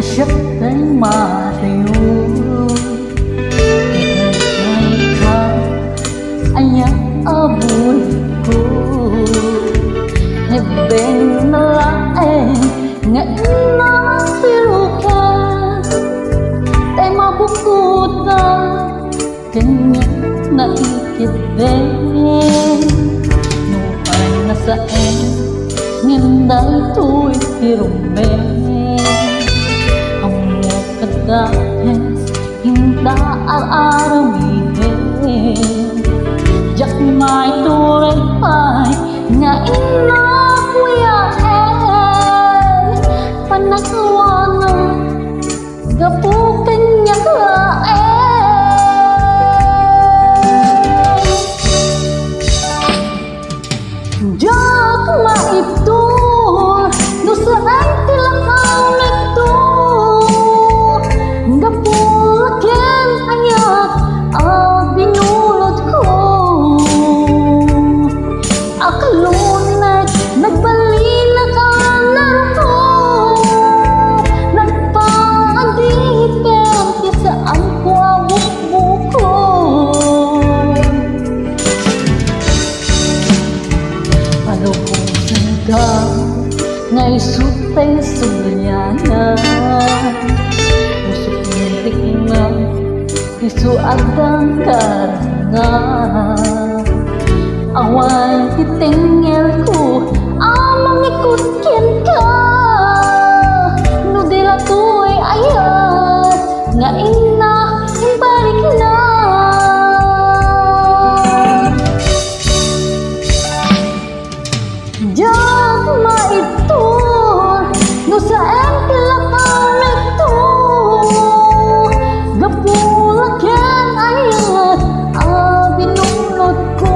Hasyak kay matayo Kay ka Ayak abul ko Hebeng na laeng Nga inasiro ka Tay mabukod na Kanya naikibeng Nupay na saeng Nginday tu'y tirumbeng Amo kadahes Hinda al-aramihin Jak may turay pa'y Nga inakuyaen Panagkawanan Gapukan niya kaen Jak maitur No saan tilakaw nito Gapulakin anyat Ang binulot ko Akalunag Nagbalina ka narito Nagpaandipin Kisaan ko awok buko Palubusan ka Ngay sutay subliana Pusok nilik na Isu agang karangan Awan titingel ko Amang ikutkin ka No dila tu'y ayat Nga ina Imbalik na Jak maitur No saan tilakaw nito Gapulakin ayat Ang binulot ko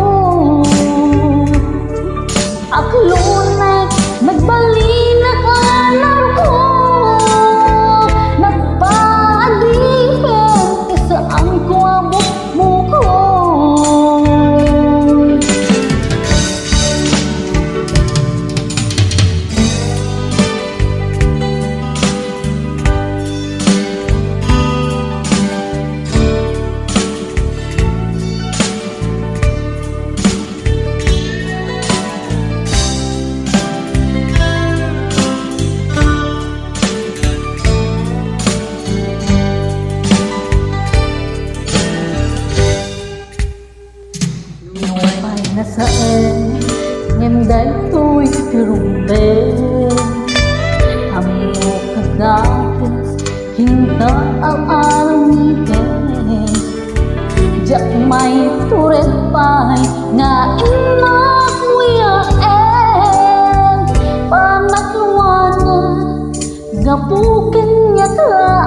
Aklunay Nagbalina ka narko Nagpaadipin Kisaan ko abot mo ko Nasaen Ngenday tu'y tirumbeng Amo kadates Hinda al-aramihin Jak may tured pa'y Nga inak mo yaen Panakluwanan Gapukin niya ka